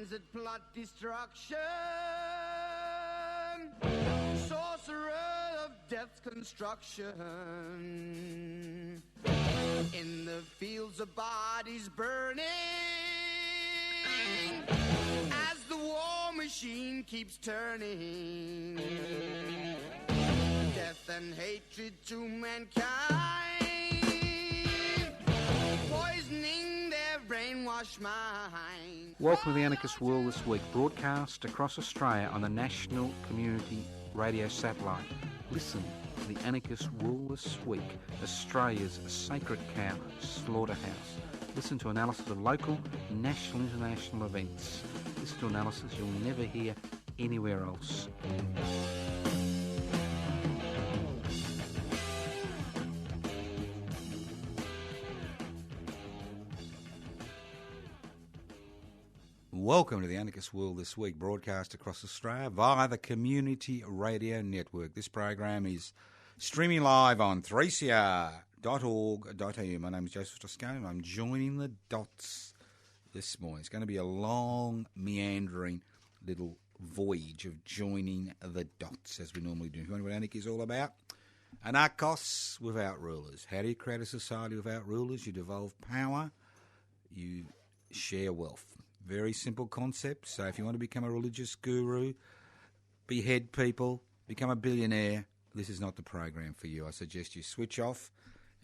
minds that plot destruction, sorcerer of death's construction, in the fields of bodies burning, as the war machine keeps turning, death and hatred to mankind, poisoning their brainwashed mind. Welcome to the Anarchist World This Week, broadcast across Australia on the National Community Radio Satellite. Listen to the Anarchist World This Week, Australia's sacred cow slaughterhouse. Listen to analysis of local, national, international events. Listen to analysis you'll never hear anywhere else. Welcome to the Anarchist World This Week, broadcast across Australia via the Community Radio Network. This program is streaming live on 3cr.org.au. My name is Joseph Toscano and I'm joining the dots this morning. It's going to be a long, meandering little voyage of joining the dots, as we normally do. If you wonder what anarchy is all about, Anarchist without rulers. How do you create a society without rulers? You devolve power, you share wealth. Very simple concept. So if you want to become a religious guru, behead people, become a billionaire, this is not the program for you. I suggest you switch off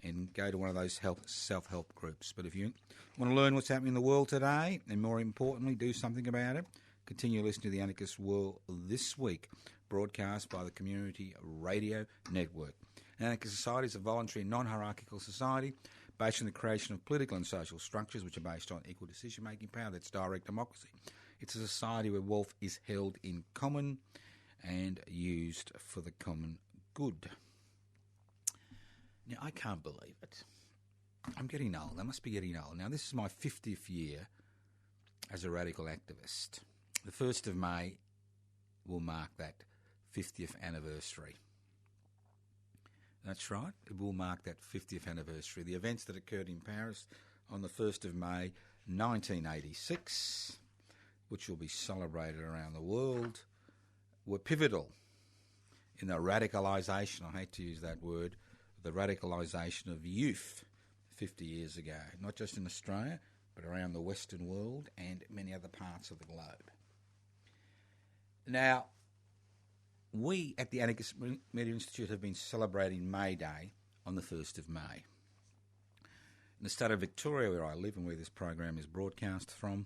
and go to one of those self-help groups. But if you want to learn what's happening in the world today, and more importantly, do something about it, continue listening to the Anarchist World This Week, broadcast by the Community Radio Network. An anarchist society is a voluntary, non-hierarchical society based on the creation of political and social structures which are based on equal decision-making power. That's direct democracy. It's a society where wealth is held in common and used for the common good. Now, I can't believe it. I'm getting old. I must be getting old. Now, this is my 50th year as a radical activist. The 1st of May will mark that 50th anniversary. That's right, it will mark that 50th anniversary. The events that occurred in Paris on the 1st of May 1986, which will be celebrated around the world, were pivotal in the radicalisation, I hate to use that word, the radicalisation of youth 50 years ago, not just in Australia, but around the Western world and many other parts of the globe. Now, we at the Anarchist Media Institute have been celebrating May Day on the 1st of May. In the state of Victoria, where I live and where this program is broadcast from,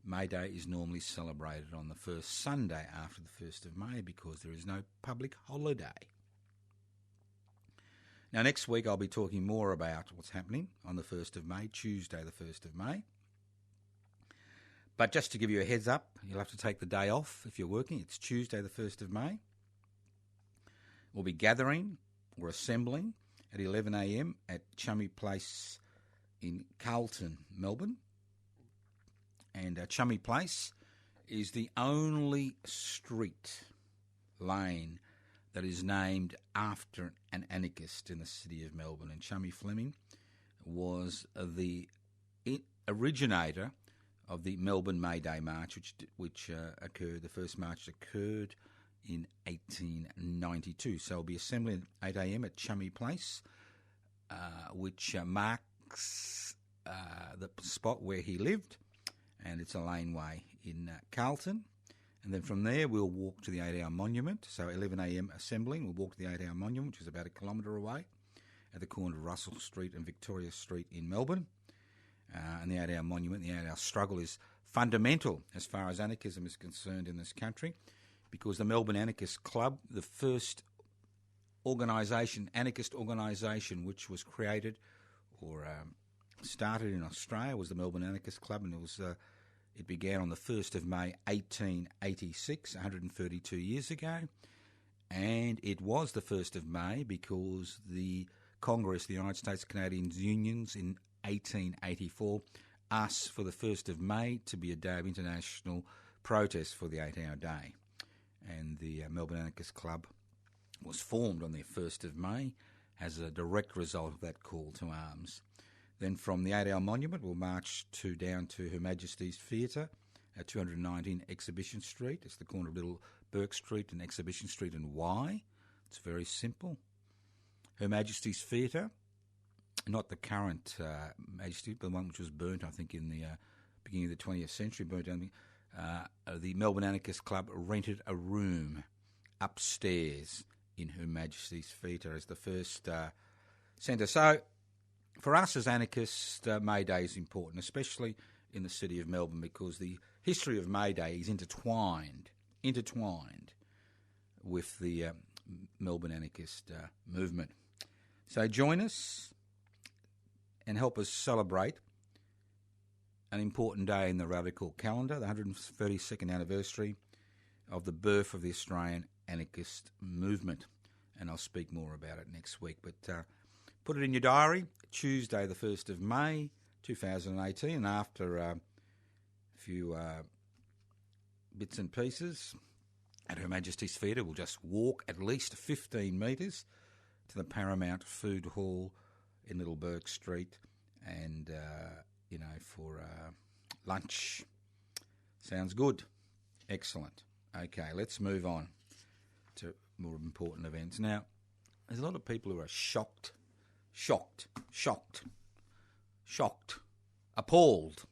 May Day is normally celebrated on the first Sunday after the 1st of May because there is no public holiday. Now, next week I'll be talking more about what's happening on the 1st of May, Tuesday the 1st of May. But just to give you a heads up, you'll have to take the day off if you're working. It's Tuesday the 1st of May. We'll be gathering or assembling at 11 a.m. at Chummy Place in Carlton, Melbourne. And Chummy Place is the only street, lane, that is named after an anarchist in the city of Melbourne. And Chummy Fleming was the originator of the Melbourne May Day March, which occurred. The first march occurred in 1892. So we'll be assembling at 8 a.m. at Chummy Place, which marks the spot where he lived, and it's a laneway in Carlton. And then from there we'll walk to the 8-hour monument. So 11 a.m. assembling, we'll walk to the 8-hour monument, which is about a kilometre away, at the corner of Russell Street and Victoria Street in Melbourne. And the 8-hour monument, the 8-hour struggle is fundamental as far as anarchism is concerned in this country, because the Melbourne Anarchist Club, the first anarchist organisation which was created or started in Australia, was the Melbourne Anarchist Club, and it began on the 1st of May 1886, 132 years ago, and it was the 1st of May because the Congress, the United States Canadians Unions, in 1884 asked for the 1st of May to be a day of international protest for the 8-hour day. And the Melbourne Anarchist Club was formed on the 1st of May as a direct result of that call to arms. Then from the 8-hour monument we'll march down to Her Majesty's Theatre at 219 Exhibition Street. It's the corner of Little Burke Street and Exhibition Street and Y. It's very simple. Her Majesty's Theatre, not the current Majesty, but the one which was burnt, I think, in the beginning of the 20th century, burnt down. The Melbourne Anarchist Club rented a room upstairs in Her Majesty's Theatre as the first centre. So, for us as anarchists, May Day is important, especially in the city of Melbourne, because the history of May Day is intertwined with the Melbourne anarchist movement. So join us and help us celebrate an important day in the radical calendar, the 132nd anniversary of the birth of the Australian anarchist movement. And I'll speak more about it next week. But put it in your diary, Tuesday the 1st of May 2018, and after a few bits and pieces at Her Majesty's Theatre, we'll just walk at least 15 metres to the Paramount Food Hall in Little Burke Street and, for lunch. Sounds good. Excellent. Okay, let's move on to more important events. Now, there's a lot of people who are shocked, appalled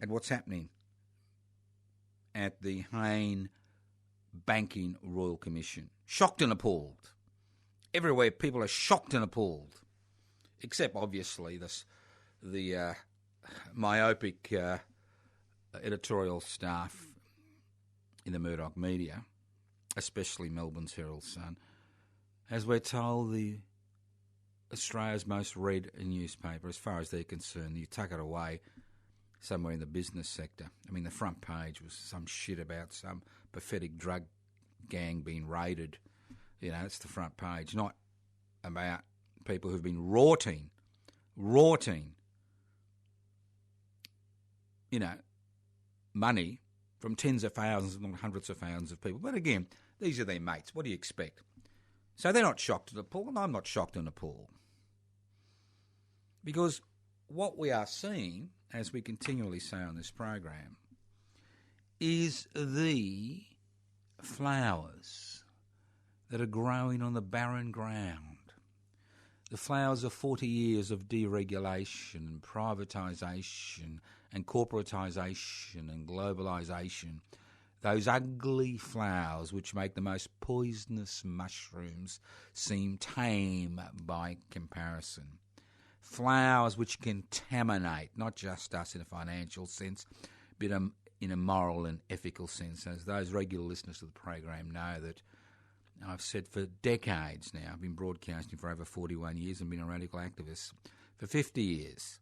at what's happening at the Hayne Banking Royal Commission. Shocked and appalled. Everywhere people are shocked and appalled, except obviously the myopic editorial staff in the Murdoch media, especially Melbourne's Herald Sun, as we're told, the Australia's most read newspaper, as far as they're concerned. You tuck it away somewhere in the business sector. I mean, the front page was some shit about some pathetic drug gang being raided. You know, it's the front page, not about people who've been rorting, money from tens of thousands, not hundreds of thousands of people. But again, these are their mates. What do you expect? So they're not shocked and appalled, and I'm not shocked and appalled. Because what we are seeing, as we continually say on this program, is the flowers that are growing on the barren ground. The flowers of 40 years of deregulation and privatisation and corporatisation and globalisation. Those ugly flowers which make the most poisonous mushrooms seem tame by comparison. Flowers which contaminate, not just us in a financial sense, but in a moral and ethical sense. As those regular listeners to the program know, that I've said for decades now, I've been broadcasting for over 41 years and been a radical activist for 50 years,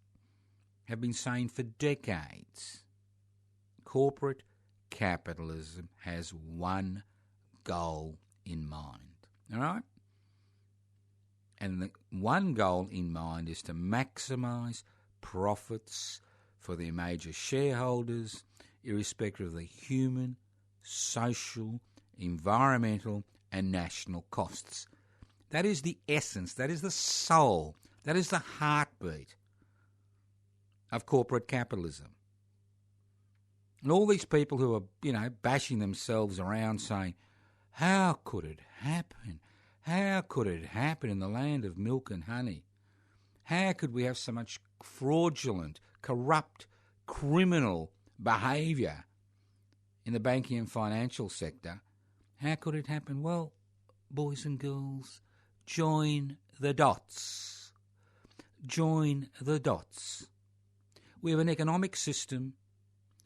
have been saying for decades, corporate capitalism has one goal in mind, all right? And the one goal in mind is to maximise profits for their major shareholders, irrespective of the human, social, environmental and national costs. That is the essence, that is the soul, that is the heartbeat of corporate capitalism. And all these people who are, bashing themselves around saying, how could it happen? How could it happen in the land of milk and honey? How could we have so much fraudulent, corrupt, criminal behaviour in the banking and financial sector? How could it happen? Well, boys and girls, join the dots. Join the dots. We have an economic system,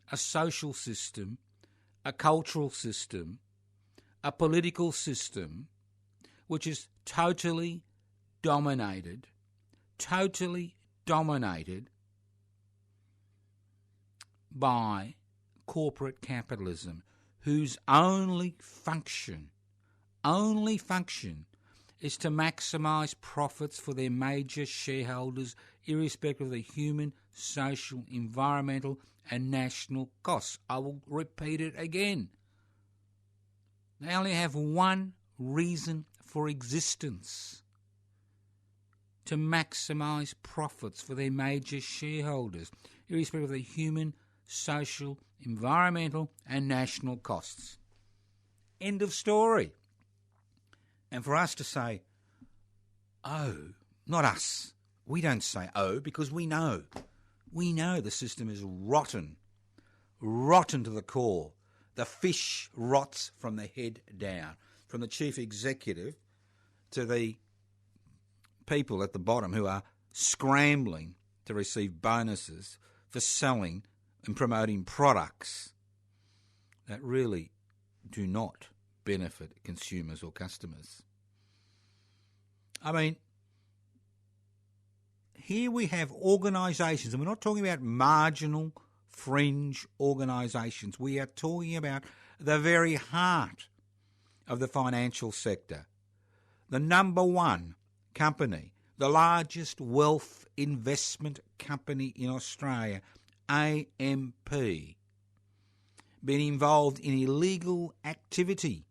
a social system, a cultural system, a political system, which is totally dominated by corporate capitalism, whose only function is to maximise profits for their major shareholders, irrespective of the human, social, environmental and national costs. I will repeat it again. They only have one reason for existence: to maximise profits for their major shareholders, irrespective of the human, social, environmental and national costs. End of story. And for us to say, oh, not us, we don't say oh because we know. We know the system is rotten to the core. The fish rots from the head down, from the chief executive to the people at the bottom who are scrambling to receive bonuses for selling and promoting products that really do not benefit consumers or customers. I mean, here we have organisations, and we're not talking about marginal, fringe organisations. We are talking about the very heart of the financial sector. The number one company, the largest wealth investment company in Australia, AMP, been involved in illegal activity,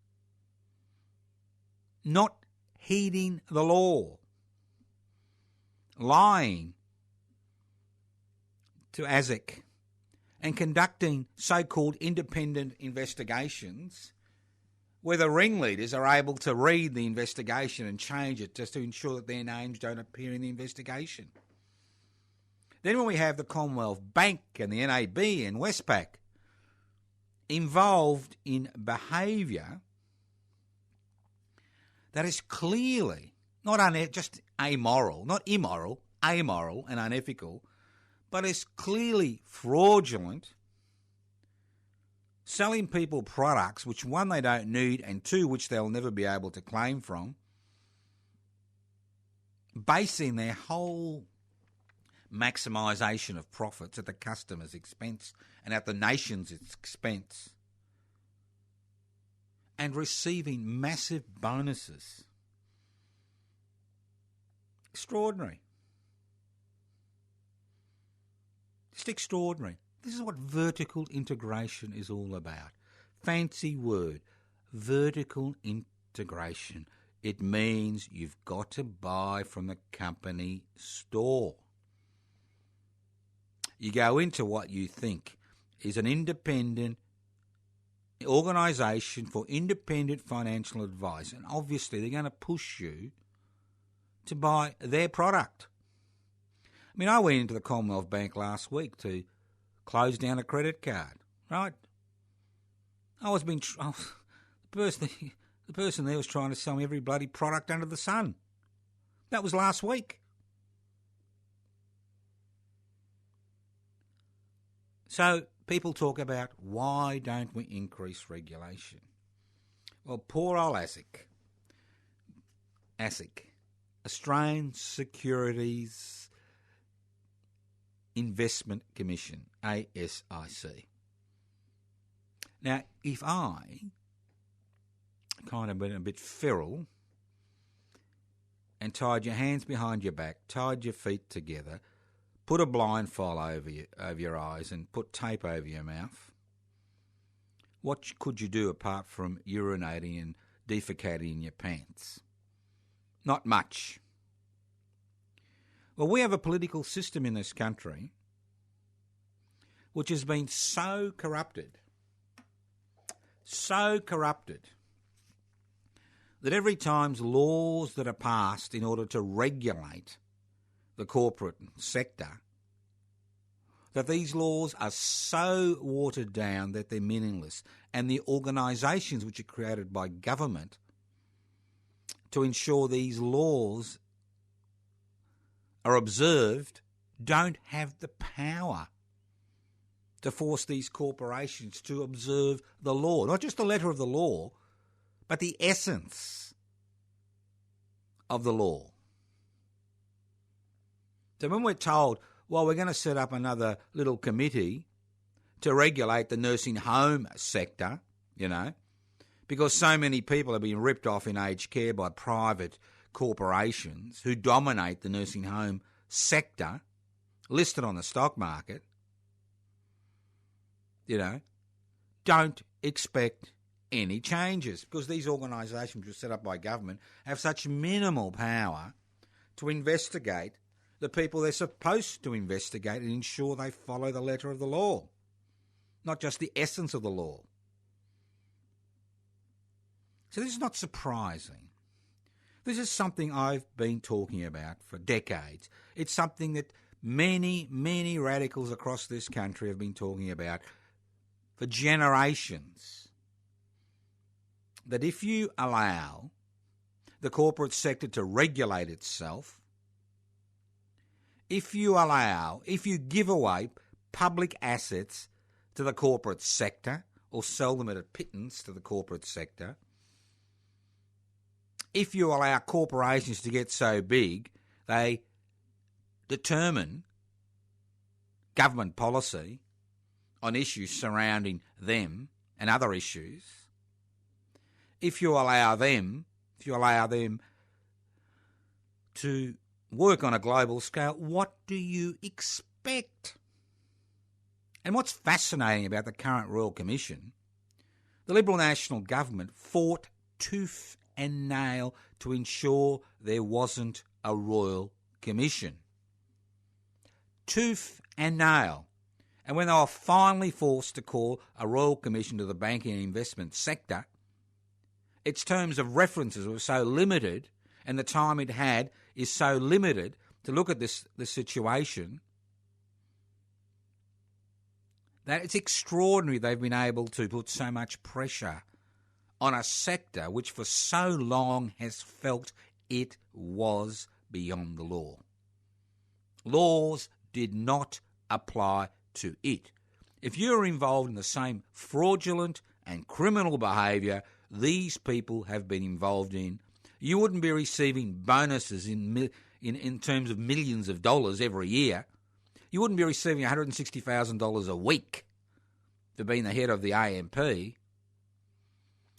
not heeding the law, lying to ASIC and conducting so-called independent investigations where the ringleaders are able to read the investigation and change it just to ensure that their names don't appear in the investigation. Then when we have the Commonwealth Bank and the NAB and Westpac involved in behaviour that is clearly not just amoral, not immoral, amoral and unethical, but is clearly fraudulent, selling people products which, one, they don't need, and two, which they'll never be able to claim from, basing their whole maximisation of profits at the customer's expense and at the nation's expense, and receiving massive bonuses. Extraordinary. Just extraordinary. This is what vertical integration is all about. Fancy word, vertical integration. It means you've got to buy from the company store. You go into what you think is an independent organisation for independent financial advice, and obviously they're going to push you to buy their product. I mean, I went into the Commonwealth Bank last week to close down a credit card, right? The person there was trying to sell me every bloody product under the sun. That was last week. So people talk about, why don't we increase regulation? Well, poor old ASIC, Australian Securities Investment Commission, ASIC. Now, if I kind of been a bit feral and tied your hands behind your back, tied your feet together, put a blindfold over your eyes and put tape over your mouth, what could you do apart from urinating and defecating in your pants? Not much. Well, we have a political system in this country which has been so corrupted, that every time laws that are passed in order to regulate the corporate sector, that these laws are so watered down that they're meaningless, and the organisations which are created by government to ensure these laws are observed don't have the power to force these corporations to observe the law. Not just the letter of the law, but the essence of the law. So when we're told, well, we're going to set up another little committee to regulate the nursing home sector, because so many people are being ripped off in aged care by private corporations who dominate the nursing home sector, listed on the stock market, don't expect any changes, because these organisations which are set up by government have such minimal power to investigate the people they're supposed to investigate and ensure they follow the letter of the law. not just the essence of the law. So this is not surprising. This is something I've been talking about for decades. It's something that many, many radicals across this country have been talking about for generations. That if you allow the corporate sector to regulate itself, if you give away public assets to the corporate sector or sell them at a pittance to the corporate sector, if you allow corporations to get so big they determine government policy on issues surrounding them and other issues, if you allow them to work on a global scale, what do you expect? And what's fascinating about the current Royal Commission, the Liberal National Government fought tooth and nail to ensure there wasn't a Royal Commission. Tooth and nail. And when they were finally forced to call a Royal Commission to the banking and investment sector, its terms of references were so limited and the time it had is so limited to look at this situation that it's extraordinary they've been able to put so much pressure on a sector which for so long has felt it was beyond the law. Laws did not apply to it. If you're involved in the same fraudulent and criminal behaviour these people have been involved in, you wouldn't be receiving bonuses in terms of millions of dollars every year. You wouldn't be receiving $160,000 a week for being the head of the AMP,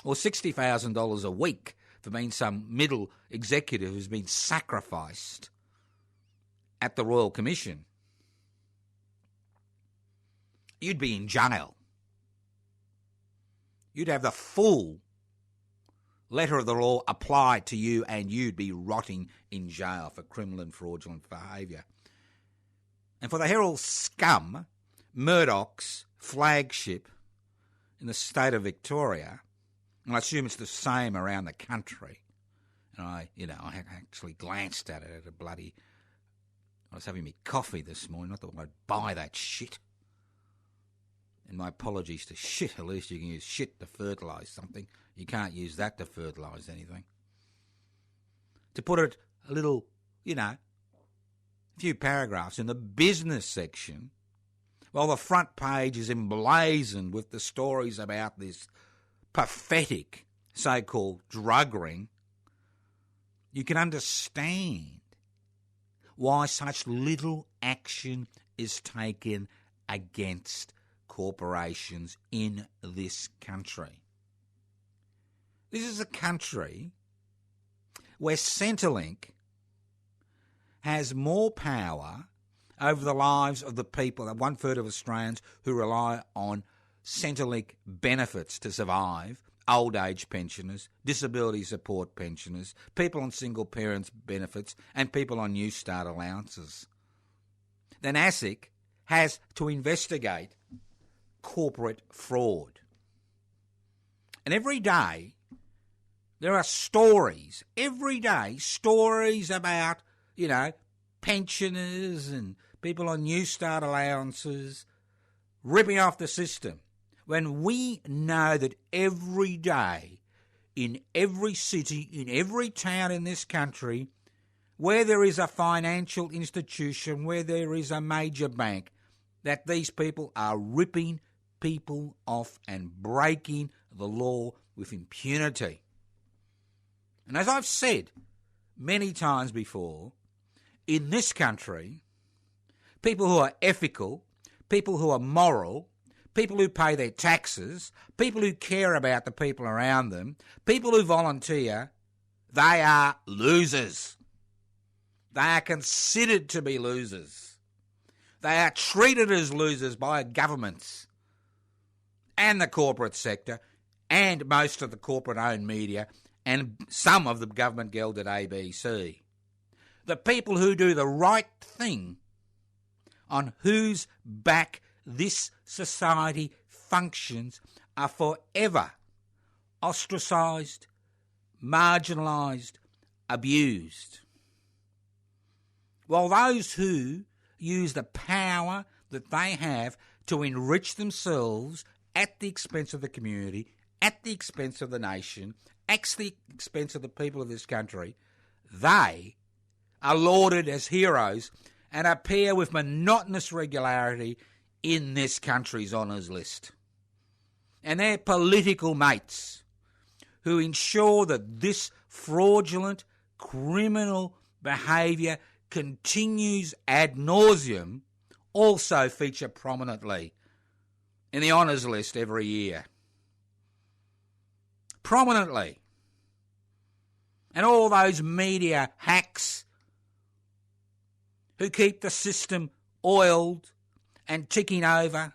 or $60,000 a week for being some middle executive who's been sacrificed at the Royal Commission. You'd be in jail. You'd have the full letter of the law applied to you and you'd be rotting in jail for criminal and fraudulent behaviour. And for the Herald scum, Murdoch's flagship in the state of Victoria, and I assume it's the same around the country, and I actually glanced at it I was having me coffee this morning, not that I'd buy that shit. And my apologies to shit, at least you can use shit to fertilise something. You can't use that to fertilise anything. To put it a little, few paragraphs in the business section, while the front page is emblazoned with the stories about this pathetic so-called drug ring, you can understand why such little action is taken against corporations in this country. This is a country where Centrelink has more power over the lives of the people, 1/3 of Australians who rely on Centrelink benefits to survive, old age pensioners, disability support pensioners, people on single parents benefits and people on New Start allowances. Then ASIC has to investigate corporate fraud. And every day there are stories, about, pensioners and people on New Start allowances ripping off the system, when we know that every day in every city, in every town in this country, where there is a financial institution, where there is a major bank, that these people are ripping people off and breaking the law with impunity. And as I've said many times before, in this country, people who are ethical, people who are moral, people who pay their taxes, people who care about the people around them, people who volunteer, they are losers. They are considered to be losers. They are treated as losers by governments and the corporate sector and most of the corporate-owned media and some of the government-gelded ABC. The people who do the right thing, on whose back this society functions are forever ostracised, marginalised, abused. While those who use the power that they have to enrich themselves at the expense of the community, at the expense of the nation, at the expense of the people of this country, they are lauded as heroes and appear with monotonous regularity in this country's honours list. And their political mates who ensure that this fraudulent criminal behaviour continues ad nauseum also feature prominently in the honours list every year. Prominently. And all those media hacks who keep the system oiled and ticking over,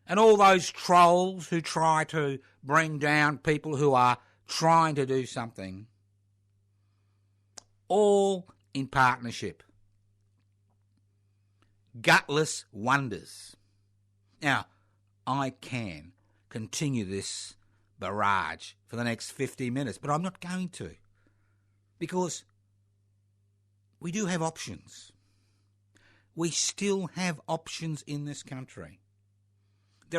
and all those trolls who try to bring down people who are trying to do something, all in partnership. Gutless wonders. Now, I can continue this barrage for the next 50 minutes, but I'm not going to, because we do have options. We still have options in this country. We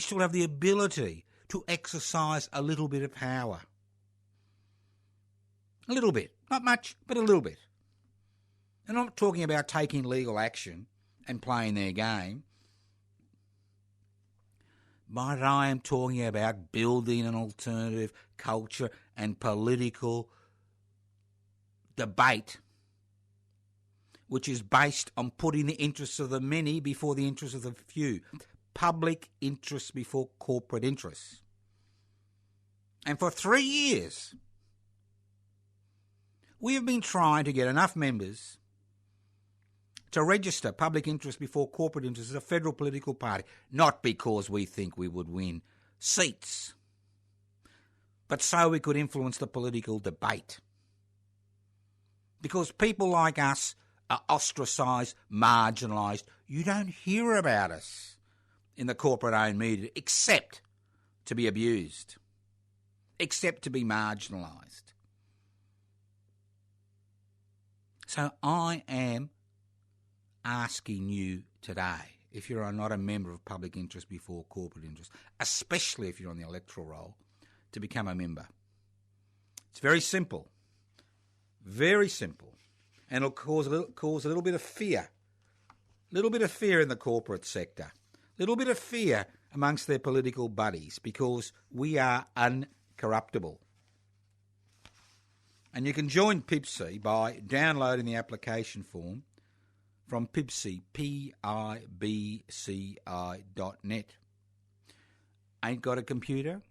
still have the ability to exercise a little bit of power. A little bit. Not much, but a little bit. And I'm not talking about taking legal action and playing their game, but I am talking about building an alternative culture and political debate which is based on putting the interests of the many before the interests of the few. Public interests before corporate interests. And for 3 years, we have been trying to get enough members to register public interest before corporate interest as a federal political party, not because we think we would win seats, but so we could influence the political debate. Because people like us are ostracised, marginalised. You don't hear about us in the corporate-owned media except to be abused, except to be marginalised. So I am asking you today, if you are not a member of public interest before corporate interest, especially if you're on the electoral roll, to become a member. It's very simple. Very simple. And it'll cause a little bit of fear. A little bit of fear in the corporate sector. A little bit of fear amongst their political buddies, because we are uncorruptible. And you can join PIBC by downloading the application form from PIBC, pibci.net. Ain't got a computer?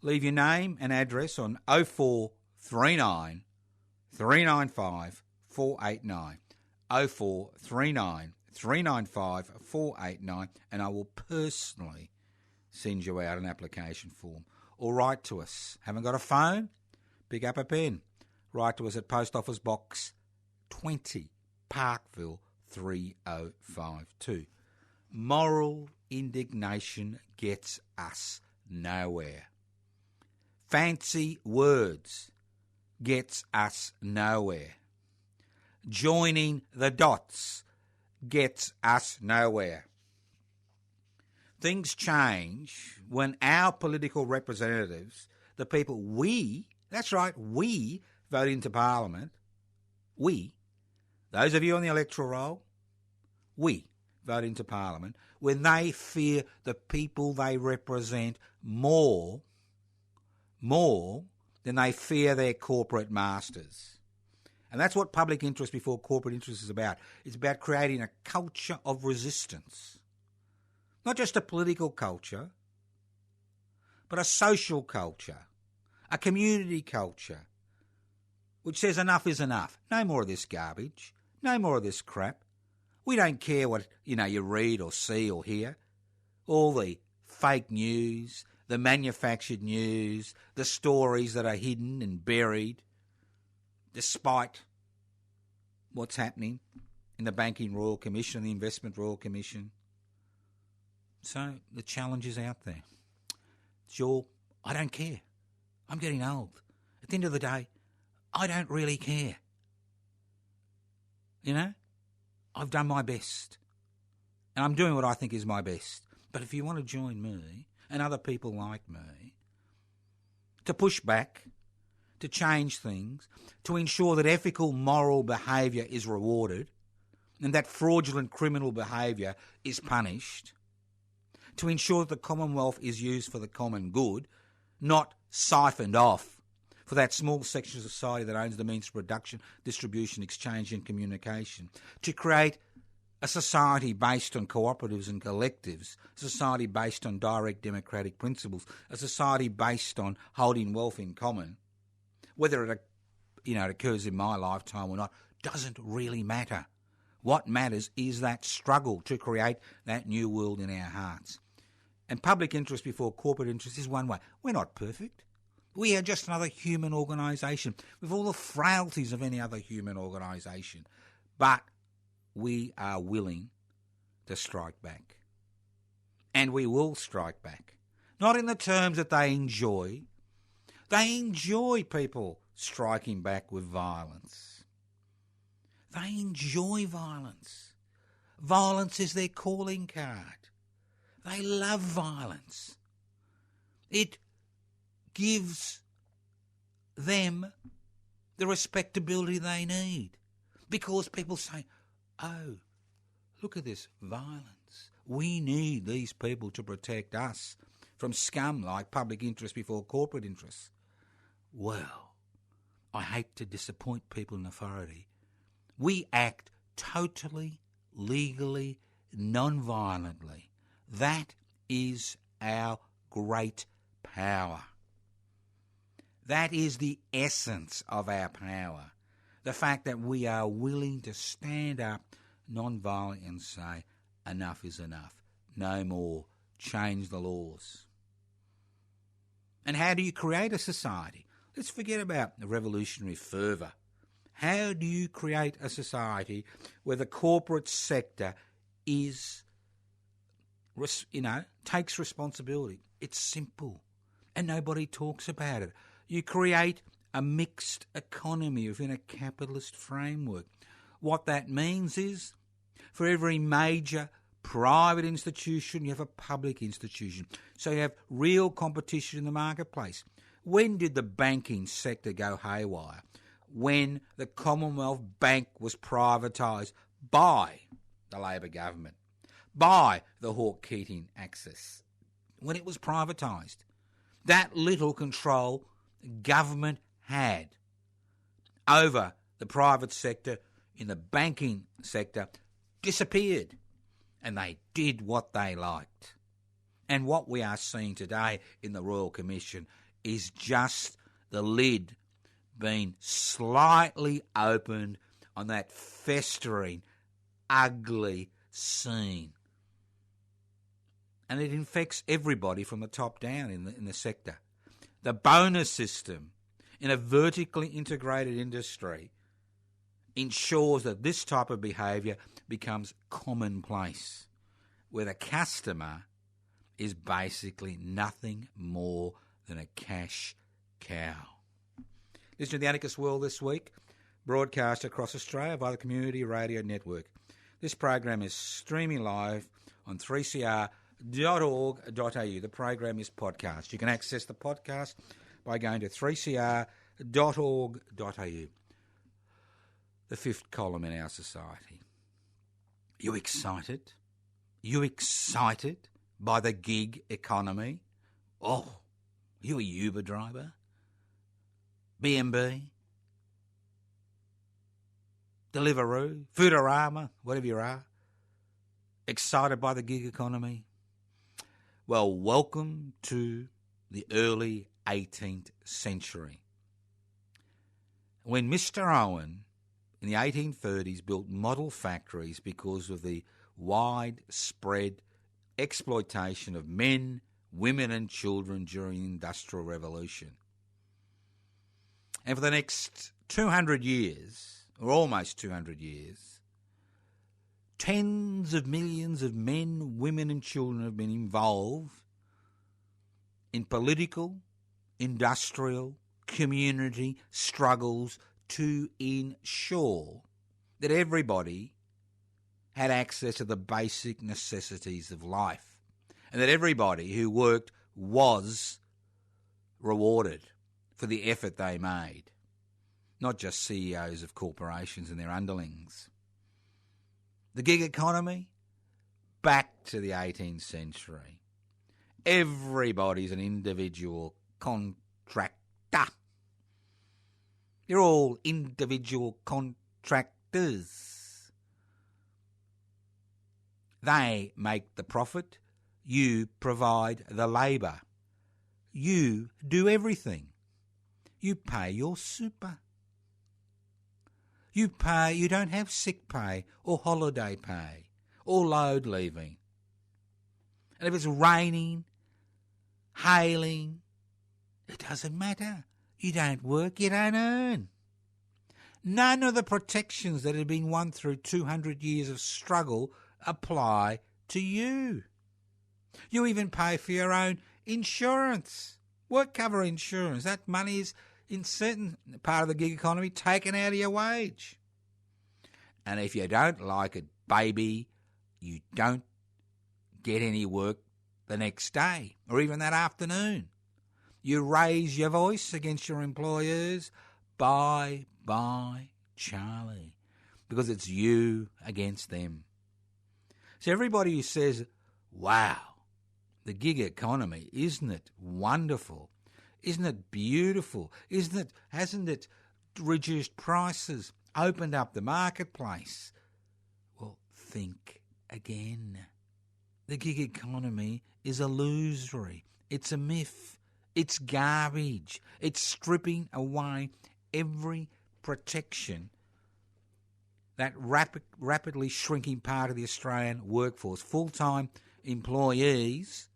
Leave your name and address on 0439 395 489. 0439 395 489, and I will personally send you out an application form. Or write to us. Haven't got a phone? Pick up a pen. Write to us at Post Office Box 20, Parkville 3052. Moral indignation gets us nowhere. Fancy words gets us nowhere. Joining the dots gets us nowhere. Things change when our political representatives, the people we, that's right, we vote into Parliament, we, those of you on the electoral roll, we vote into Parliament, when they fear the people they represent more than they fear their corporate masters. And that's what public interest before corporate interest is about. It's about creating a culture of resistance. Not just a political culture, but a social culture, a community culture, which says enough is enough. No more of this garbage. No more of this crap. We don't care what, you read or see or hear. All the fake news, the manufactured news, the stories that are hidden and buried, despite what's happening in the Banking Royal Commission, the Investment Royal Commission, So the challenge is out there. I don't care. I'm getting old. At the end of the day, I don't really care. You know, I've done my best. And I'm doing what I think is my best. But if you want to join me and other people like me to push back, to change things, to ensure that ethical, moral behaviour is rewarded and that fraudulent criminal behaviour is punished, to ensure that the Commonwealth is used for the common good, not siphoned off for that small section of society that owns the means of production, distribution, exchange and communication, to create a society based on cooperatives and collectives, a society based on direct democratic principles, a society based on holding wealth in common, whether it occurs in my lifetime or not, doesn't really matter. What matters is that struggle to create that new world in our hearts. And public interest before corporate interest is one way. We're not perfect. We are just another human organisation with all the frailties of any other human organisation. But we are willing to strike back. And we will strike back. Not in the terms that they enjoy. They enjoy people striking back with violence. They enjoy violence. Violence is their calling card. They love violence. It gives them the respectability they need. Because people say, oh, look at this violence. We need these people to protect us from scum like public interest before corporate interests. Well, I hate to disappoint people in authority. We act totally, legally, non-violently. That is our great power. That is the essence of our power. The fact that we are willing to stand up non-violently and say, enough is enough. No more. Change the laws. And how do you create a society? Let's forget about the revolutionary fervour. How do you create a society where the corporate sector takes responsibility? It's simple, and nobody talks about it. You create a mixed economy within a capitalist framework. What that means is, for every major private institution, you have a public institution. So you have real competition in the marketplace. When did the banking sector go haywire? When the Commonwealth Bank was privatised by the Labor government, by the Hawke-Keating axis. When it was privatised, that little control government had over the private sector in the banking sector disappeared, and they did what they liked. And what we are seeing today in the Royal Commission is just the lid being slightly opened on that festering, ugly scene. And it infects everybody from the top down in the sector. The bonus system in a vertically integrated industry ensures that this type of behaviour becomes commonplace, where the customer is basically nothing more than a cash cow. Listen to The Anarchist World this week, broadcast across Australia via the Community Radio Network. This program is streaming live on 3cr.org.au. The program is podcast. You can access the podcast by going to 3cr.org.au. The fifth column in our society. You excited? You excited by the gig economy? Oh, you a Uber driver? B&B? Deliveroo? Foodorama? Whatever you are? Excited by the gig economy? Well, welcome to the early 18th century, when Mr. Owen in the 1830s built model factories because of the widespread exploitation of men, women and children during the Industrial Revolution. And for the next 200 years, or almost 200 years, tens of millions of men, women and children have been involved in political, industrial, community struggles to ensure that everybody had access to the basic necessities of life and that everybody who worked was rewarded for the effort they made, not just CEOs of corporations and their underlings. The gig economy, back to the 18th century. Everybody's an individual contractor. You're all individual contractors. They make the profit. You provide the labour. You do everything. You pay your super. You don't have sick pay or holiday pay or load leaving. And if it's raining, hailing, it doesn't matter. You don't work, you don't earn. None of the protections that have been won through 200 years of struggle apply to you. You even pay for your own insurance, work cover insurance. That money is, in certain part of the gig economy, taken out of your wage. And if you don't like it, baby, you don't get any work the next day or even that afternoon. You raise your voice against your employers. Bye, Charlie, because it's you against them. So everybody who says, wow, the gig economy, isn't it wonderful? Isn't it beautiful? Hasn't it reduced prices, opened up the marketplace? Well, think again. The gig economy is illusory. It's a myth. It's garbage. It's stripping away every protection that rapidly shrinking part of the Australian workforce, full-time employees,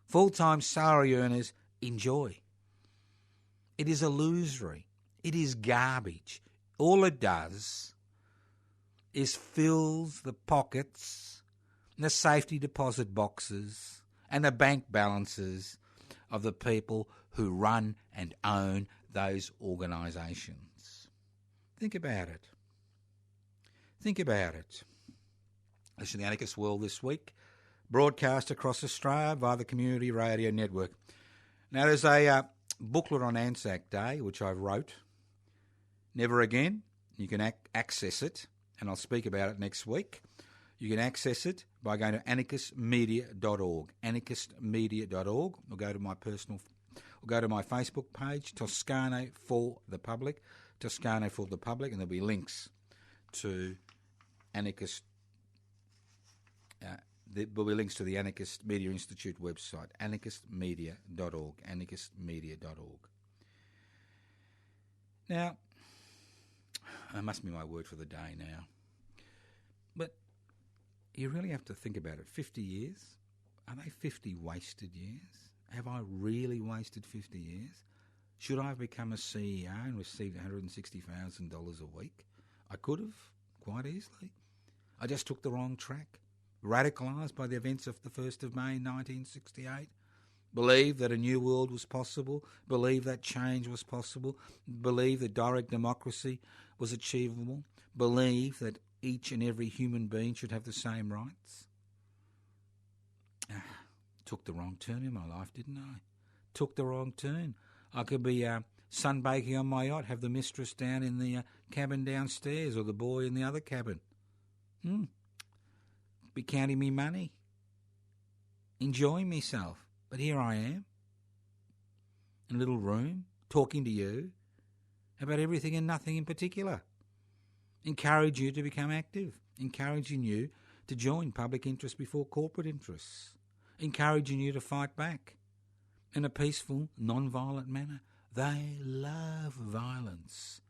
full-time salary earners enjoy. It is illusory. It is garbage. All it does is fills the pockets, the safety deposit boxes and the bank balances of the people who run and own those organisations. Think about it. Think about it. Listen to the Anarchist World this week, broadcast across Australia via the Community Radio Network. Now, there's a booklet on Anzac Day, which I wrote. Never Again. You can access it, and I'll speak about it next week. You can access it by going to anarchistmedia.org, anarchistmedia.org, or go to my Facebook page, Toscano for the Public, and there'll be links to Anarchist. There will be links to the Anarchist Media Institute website, anarchistmedia.org, anarchistmedia.org. Now, that must be my word for the day now. But you really have to think about it. 50 years? Are they 50 wasted years? Have I really wasted 50 years? Should I have become a CEO and received $160,000 a week? I could have, quite easily. I just took the wrong track. Radicalised by the events of the 1st of May 1968. Believed that a new world was possible. Believed that change was possible. Believed that direct democracy was achievable. Believed that each and every human being should have the same rights. Took the wrong turn in my life, didn't I? Took the wrong turn. I could be sunbaking on my yacht, have the mistress down in the cabin downstairs or the boy in the other cabin. Be counting me money. Enjoying myself. But here I am, in a little room, talking to you about everything and nothing in particular. Encourage you to become active. Encouraging you to join public interest before corporate interests. Encouraging you to fight back in a peaceful, non-violent manner. They love violence.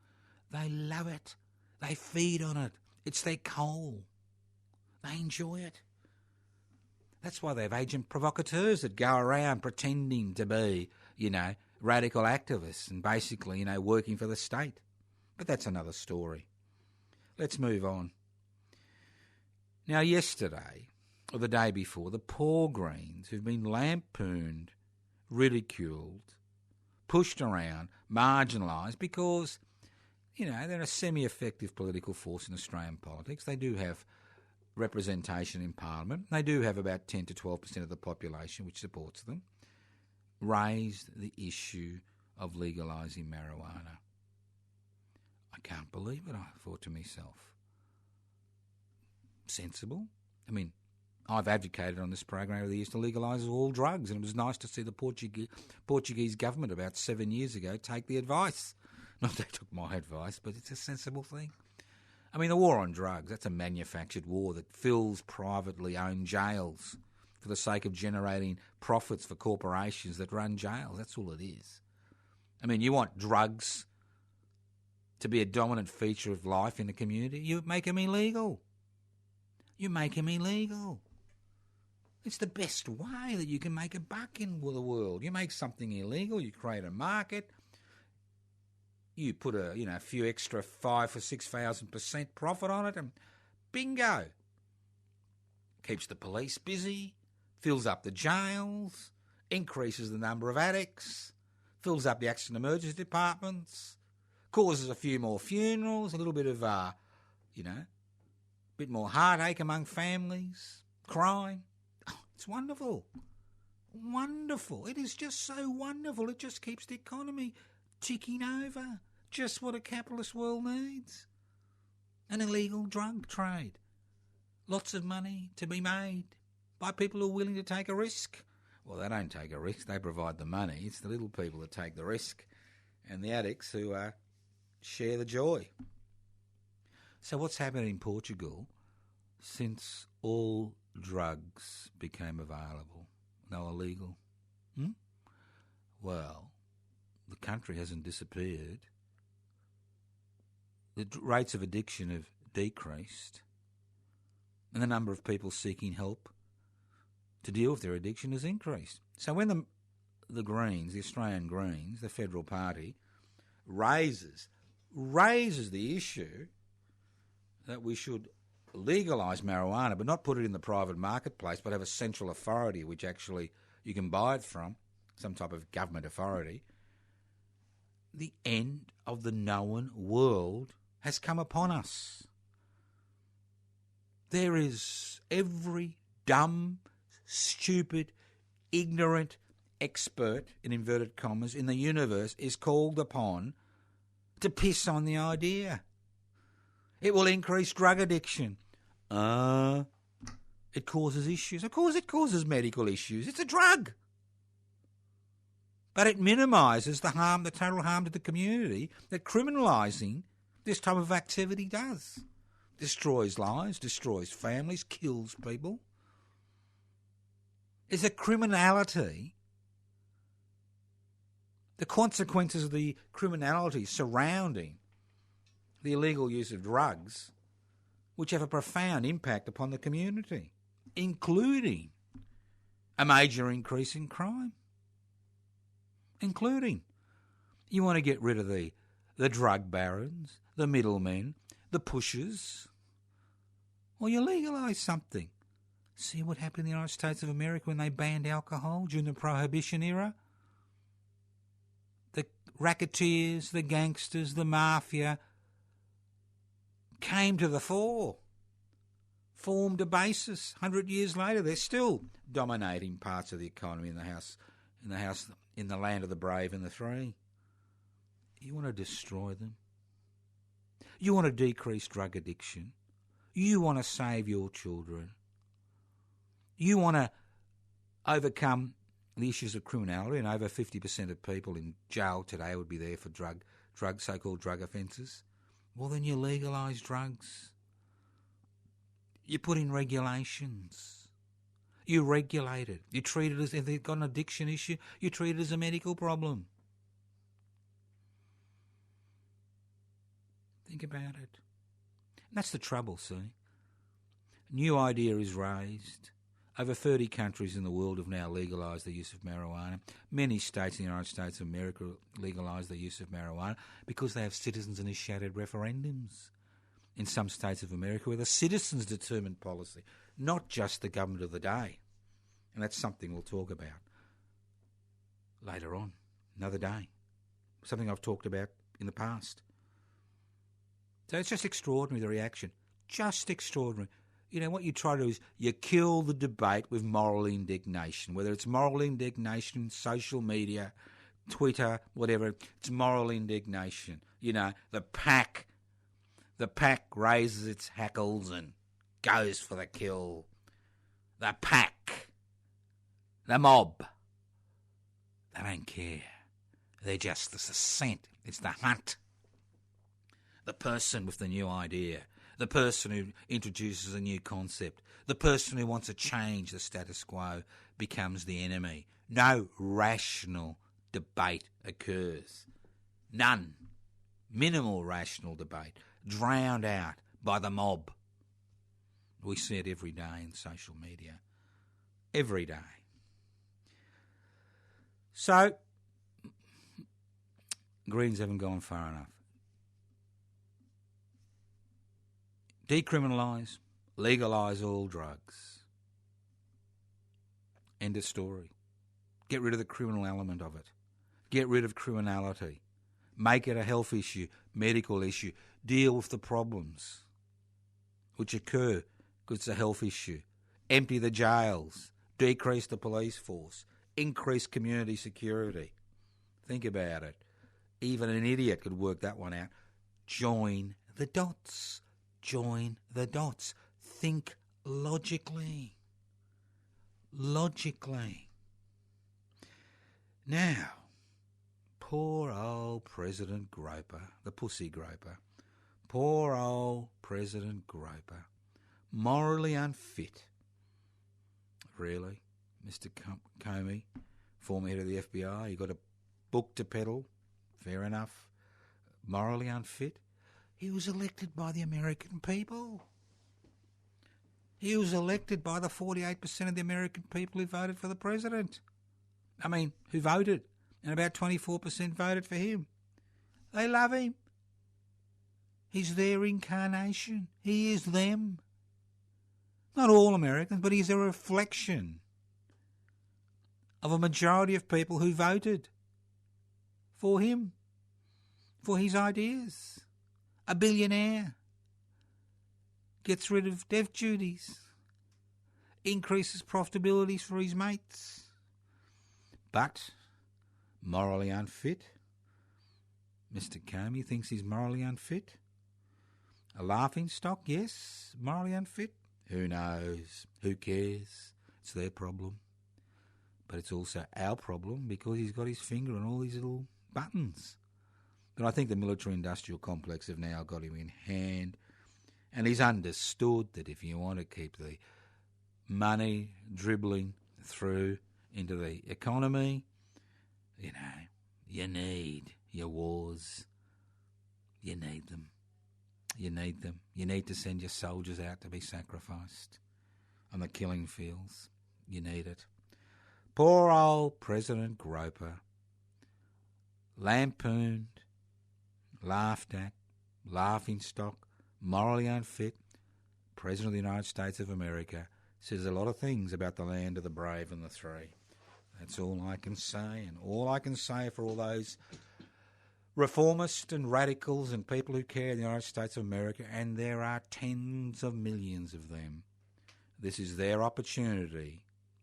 They love it. They feed on it. It's their coal. They enjoy it. That's why they have agent provocateurs that go around pretending to be, radical activists and basically, working for the state. But that's another story. Let's move on. Now, yesterday, or the day before, the poor Greens who've been lampooned, ridiculed, pushed around, marginalised because, they're a semi-effective political force in Australian politics. They do have representation in Parliament. They do have about 10 to 12% of the population which supports them. Raised the issue of legalising marijuana. I can't believe it, I thought to myself. Sensible. I mean, I've advocated on this program over the years to legalise all drugs, and it was nice to see the Portuguese government about 7 years ago take the advice. Not they took my advice, but it's a sensible thing. I mean, the war on drugs, that's a manufactured war that fills privately owned jails for the sake of generating profits for corporations that run jails. That's all it is. I mean, you want drugs to be a dominant feature of life in the community, you make them illegal. It's the best way that you can make a buck in the world. You make something illegal, you create a market, you put a few extra 5,000 or 6,000% profit on it, and bingo. Keeps the police busy, fills up the jails, increases the number of addicts, fills up the accident emergency departments, causes a few more funerals, a little bit of, bit more heartache among families, crime. Oh, it's wonderful. Wonderful. It is just so wonderful. It just keeps the economy ticking over. Just what a capitalist world needs. An illegal drug trade. Lots of money to be made by people who are willing to take a risk. Well, they don't take a risk. They provide the money. It's the little people that take the risk and the addicts who share the joy. So what's happened in Portugal since all drugs became available? No, illegal. Well, the country hasn't disappeared. The rates of addiction have decreased, and the number of people seeking help to deal with their addiction has increased. So when the Greens, the Australian Greens, the federal party, raises the issue that we should legalise marijuana but not put it in the private marketplace but have a central authority which actually you can buy it from, some type of government authority, the end of the known world has come upon us. There is every dumb, stupid, ignorant expert, in inverted commas, in the universe is called upon to piss on the idea. It will increase drug addiction. It causes issues. Of course it causes medical issues. It's a drug. But it minimises the harm, the total harm to the community that criminalising this type of activity does. Destroys lives, destroys families, kills people. It's a criminality. The consequences of the criminality surrounding the illegal use of drugs, which have a profound impact upon the community, including a major increase in crime. Including, you want to get rid of the drug barons, the middlemen, the pushers. Well, you legalise something. See what happened in the United States of America when they banned alcohol during the Prohibition era? The racketeers, the gangsters, the mafia came to the fore, formed a basis. 100 years later, they're still dominating parts of the economy in the land of the brave and the free. You want to destroy them. You want to decrease drug addiction. You want to save your children. You want to overcome the issues of criminality, and over 50% of people in jail today would be there for so-called drug offences. Well, then you legalise drugs. You put in regulations. You regulate it. You treat it as, if they've got an addiction issue, you treat it as a medical problem. Think about it. And that's the trouble, see. New idea is raised. Over 30 countries in the world have now legalised the use of marijuana. Many states in the United States of America legalised the use of marijuana because they have citizens-initiated referendums in some states of America where the citizens determine policy, not just the government of the day. And that's something we'll talk about later on, another day. Something I've talked about in the past. So it's just extraordinary, the reaction. Just extraordinary. You know, what you try to do is you kill the debate with moral indignation, whether it's moral indignation, social media, Twitter, whatever, it's moral indignation. You know, the pack raises its hackles and goes for the kill. The pack, the mob, they don't care. They're just the scent. It's the hunt. The person with the new idea. The person who introduces a new concept. The person who wants to change the status quo becomes the enemy. No rational debate occurs. None. Minimal rational debate. Drowned out by the mob. We see it every day in social media. Every day. So, Greens haven't gone far enough. Decriminalise, legalise all drugs. End of story. Get rid of the criminal element of it. Get rid of criminality. Make it a health issue, medical issue. Deal with the problems which occur because it's a health issue. Empty the jails. Decrease the police force. Increase community security. Think about it. Even an idiot could work that one out. Join the dots. Join the dots. Think logically. Logically. Now, poor old President Groper, the pussy groper. Poor old President Groper. Morally unfit. Really, Mr. Comey, former head of the FBI, you got a book to peddle. Fair enough. Morally unfit. He was elected by the American people. He was elected by the 48% of the American people who voted for the president. I mean, who voted. And about 24% voted for him. They love him. He's their incarnation. He is them. Not all Americans, but he's a reflection of a majority of people who voted for him, for his ideas. A billionaire. Gets rid of dev duties. Increases profitabilities for his mates. But morally unfit. Mr. Comey thinks he's morally unfit. A laughingstock, yes. Morally unfit. Who knows? Who cares? It's their problem. But it's also our problem because he's got his finger on all these little buttons. But I think the military-industrial complex have now got him in hand. And he's understood that if you want to keep the money dribbling through into the economy, you know, you need your wars. You need them. You need them. You need to send your soldiers out to be sacrificed on the killing fields. You need it. Poor old President Groper. Lampooned, laughed at, laughingstock, morally unfit. President of the United States of America says a lot of things about the land of the brave and the free. That's all I can say, and all I can say for all those reformists and radicals and people who care in the United States of America, and there are tens of millions of them. This is their opportunity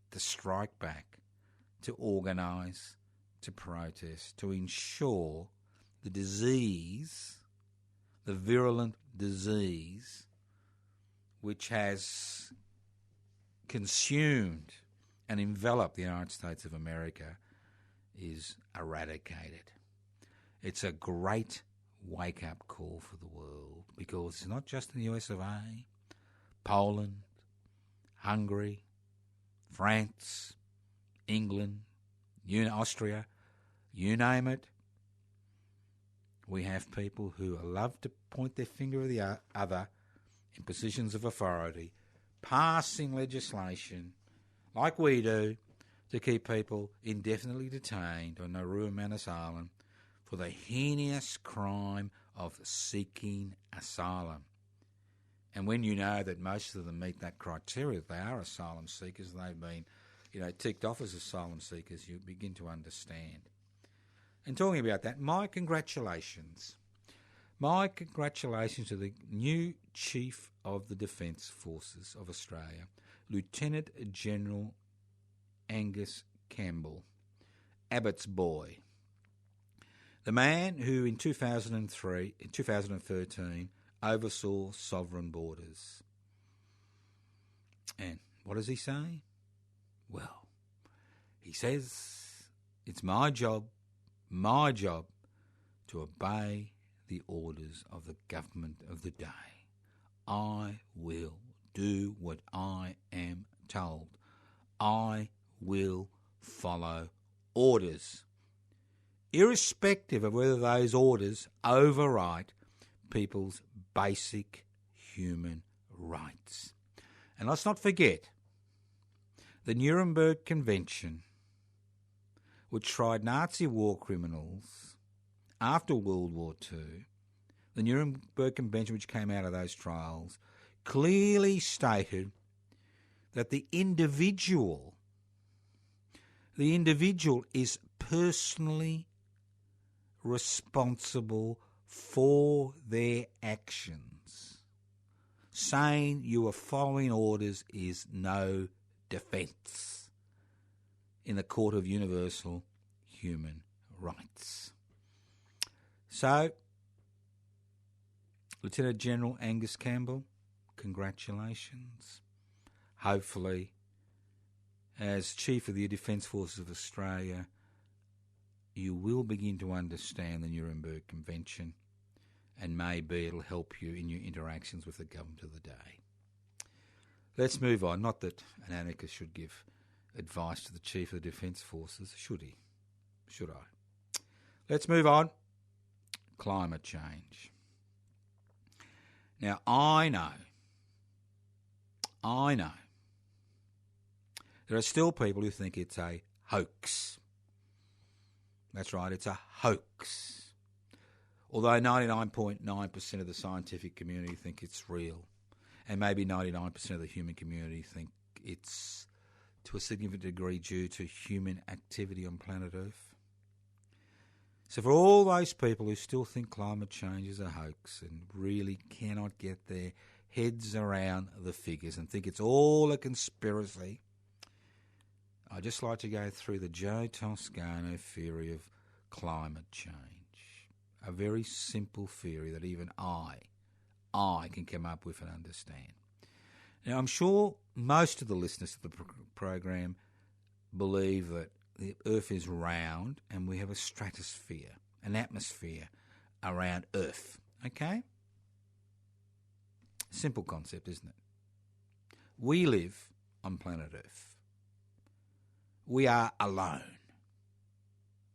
to strike back, to organise, to protest, to ensure the disease, the virulent disease, which has consumed and enveloped the United States of America, is eradicated. It's a great wake-up call for the world because it's not just in the US of A, Poland, Hungary, France, England, Austria, you name it. We have people who love to point their finger at the other in positions of authority, passing legislation like we do to keep people indefinitely detained on Nauru and Manus Island for the heinous crime of seeking asylum. And when you know that most of them meet that criteria, they are asylum seekers, they've been, ticked off as asylum seekers, you begin to understand. And talking about that, my congratulations. My congratulations to the new Chief of the Defence Forces of Australia, Lieutenant General Angus Campbell, Abbott's boy. The man who in 2013 oversaw sovereign borders. And what does he say? Well, he says it's my job to obey the orders of the government of the day. I will do what I am told. I will follow orders, irrespective of whether those orders override people's basic human rights. And let's not forget, the Nuremberg Convention, which tried Nazi war criminals after World War II, the Nuremberg Convention, which came out of those trials, clearly stated that the individual is personally responsible for their actions. Saying you are following orders is no defence in the Court of Universal Human Rights. So, Lieutenant General Angus Campbell, congratulations. Hopefully, as Chief of the Defence Forces of Australia, you will begin to understand the Nuremberg Convention, and maybe it'll help you in your interactions with the government of the day. Let's move on. Not that an anarchist should give advice to the Chief of the Defence Forces, should he? Should I? Let's move on. Climate change. Now, I know there are still people who think it's a hoax. That's right, it's a hoax. Although 99.9% of the scientific community think it's real, and maybe 99% of the human community think it's to a significant degree due to human activity on planet Earth. So for all those people who still think climate change is a hoax and really cannot get their heads around the figures and think it's all a conspiracy, I'd just like to go through the Joe Toscano theory of climate change. A very simple theory that even I can come up with and understand. Now, I'm sure most of the listeners to the program believe that the Earth is round and we have a stratosphere, an atmosphere around Earth. Okay? Simple concept, isn't it? We live on planet Earth. We are alone.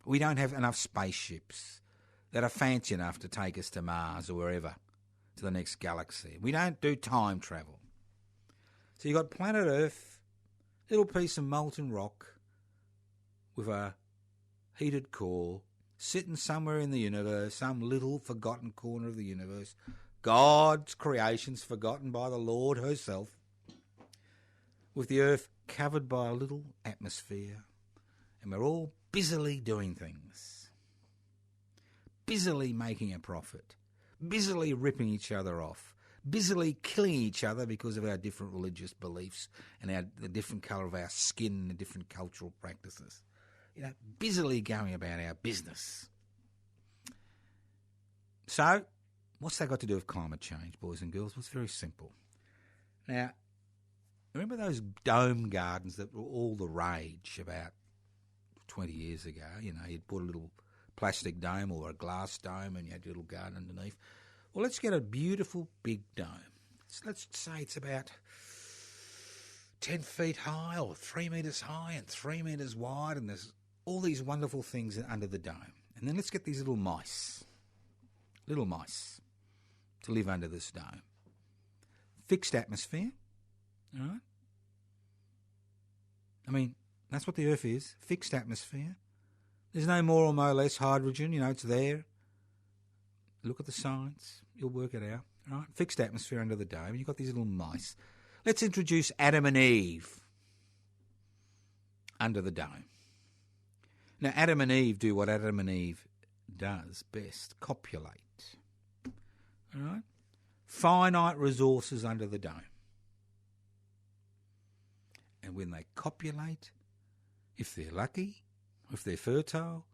We don't have enough spaceships that are fancy enough to take us to Mars or wherever, to the next galaxy. We don't do time travel. So you've got planet Earth, little piece of molten rock with a heated core, sitting somewhere in the universe, some little forgotten corner of the universe, God's creations forgotten by the Lord herself, with the Earth covered by a little atmosphere, and we're all busily doing things, busily making a profit, busily ripping each other off, busily killing each other because of our different religious beliefs and the different colour of our skin and the different cultural practices. Busily going about our business. So, what's that got to do with climate change, boys and girls? Well, it's very simple. Now, remember those dome gardens that were all the rage about 20 years ago? You'd put a little plastic dome or a glass dome and you had your little garden underneath. Well, let's get a beautiful big dome. Let's say it's about 10 feet high or 3 metres high and 3 metres wide, and there's all these wonderful things under the dome. And then let's get these little mice to live under this dome. Fixed atmosphere, all right? I mean, that's what the Earth is, fixed atmosphere. There's no more or less hydrogen, it's there. Look at the science, you'll work it out. right? Fixed atmosphere under the dome. You've got these little mice. Let's introduce Adam and Eve under the dome. Now, Adam and Eve do what Adam and Eve does best, copulate. All right? Finite resources under the dome. And when they copulate, if they're lucky, if they're fertile,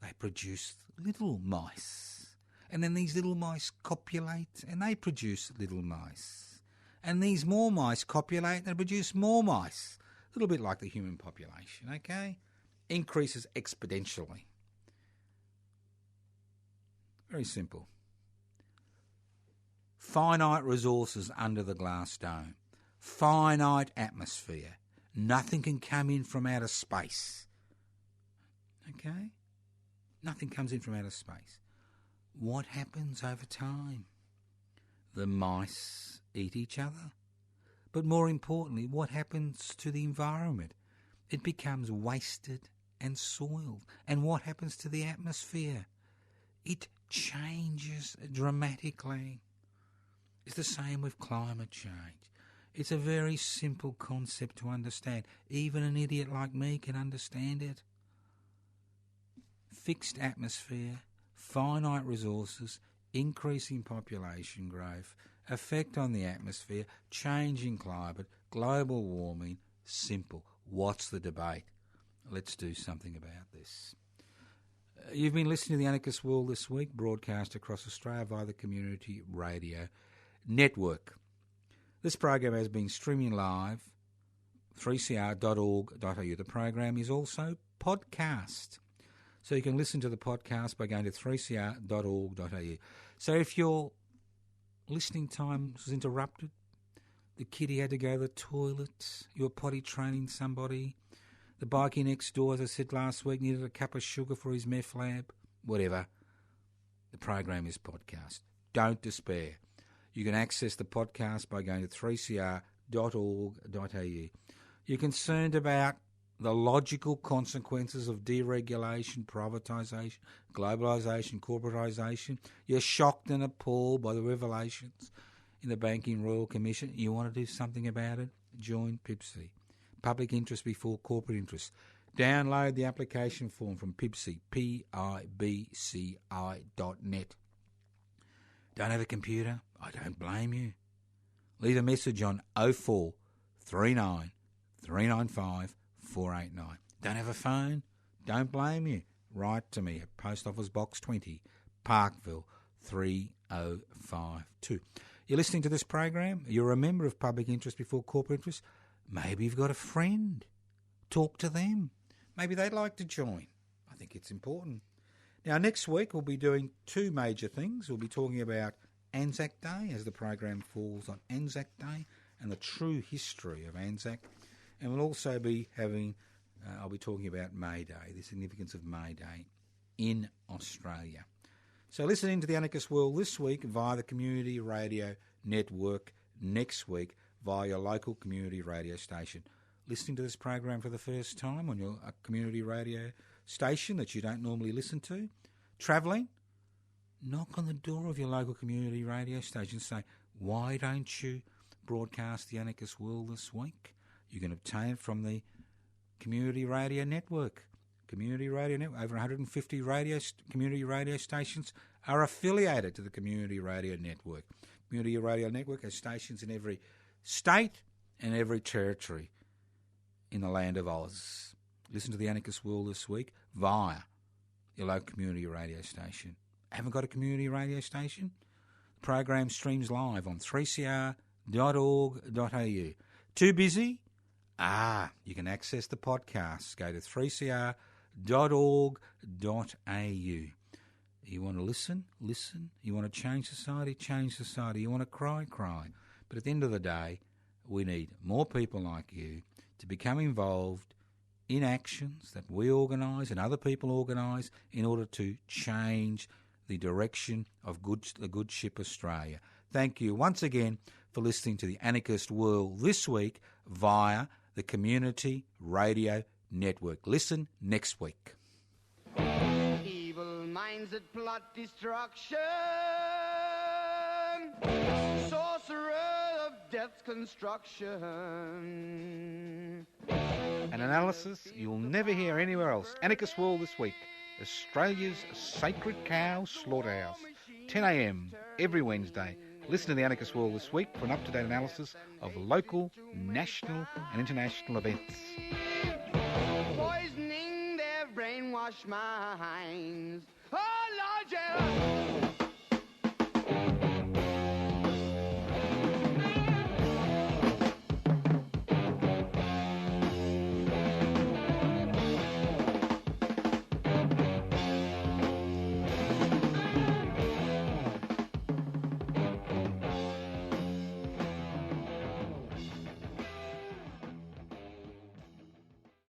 they produce little mice. And then these little mice copulate and they produce little mice. And these more mice copulate and produce more mice. A little bit like the human population, okay? Increases exponentially. Very simple. Finite resources under the glass dome. Finite atmosphere. Nothing can come in from outer space. Okay? Nothing comes in from outer space. What happens over time? The mice eat each other. But more importantly, what happens to the environment? It becomes wasted and soiled. And what happens to the atmosphere? It changes dramatically. It's the same with climate change. It's a very simple concept to understand. Even an idiot like me can understand it. Fixed atmosphere, finite resources, increasing population growth, effect on the atmosphere, changing climate, global warming. Simple. What's the debate? Let's do something about this. You've been listening to The Anarchist World this week, broadcast across Australia via the Community Radio Network. This program has been streaming live, 3cr.org.au. The program is also podcast. So you can listen to the podcast by going to 3cr.org.au. So if your listening time was interrupted, the kiddie had to go to the toilet, you were potty training somebody, the bikie next door, as I said last week, needed a cup of sugar for his meth lab, whatever, the program is podcast. Don't despair. You can access the podcast by going to 3cr.org.au. You're concerned about the logical consequences of deregulation, privatisation, globalisation, corporatisation. You're shocked and appalled by the revelations in the Banking Royal Commission. You want to do something about it? Join PIBC. Public interest before corporate interest. Download the application form from PIBC, PIBCI.net. Don't have a computer? I don't blame you. Leave a message on 0439 395 489. Don't have a phone? Don't blame you. Write to me at Post Office Box 20, Parkville 3052. You're listening to this program? You're a member of Public Interest Before Corporate Interest? Maybe you've got a friend. Talk to them. Maybe they'd like to join. I think it's important. Now, next week we'll be doing two major things. We'll be talking about Anzac Day, as the program falls on Anzac Day, and the true history of Anzac. And we'll also be having, I'll be talking about May Day, the significance of May Day in Australia. So listen into The Anarchist World this week via the Community Radio Network, next week via your local community radio station. Listening to this program for the first time on your community radio station that you don't normally listen to, travelling, knock on the door of your local community radio station and say, why don't you broadcast The Anarchist World this week? You can obtain it from the Community Radio Network. Community Radio Network, over 150 community radio stations are affiliated to the Community Radio Network. Community Radio Network has stations in every state and every territory in the land of Oz. Listen to The Anarchist World this week via your local community radio station. Haven't got a community radio station? The program streams live on 3cr.org.au. Too busy? You can access the podcast. Go to 3cr.org.au. You want to listen? Listen. You want to change society? Change society. You want to cry? Cry. But at the end of the day, we need more people like you to become involved in actions that we organise and other people organise in order to change the direction of the good ship Australia. Thank you once again for listening to The Anarchist World this week via the Community Radio Network. Listen next week. Evil minds that plot destruction sorcerer of death's construction. An analysis you'll never hear anywhere else. Anarchist World this week. Australia's sacred cow slaughterhouse. 10 a.m. every Wednesday. Listen to the Anarchist World this week for an up-to-date analysis of local, national and international events. Poisoning their brainwashed minds. Oh, Lord, yeah.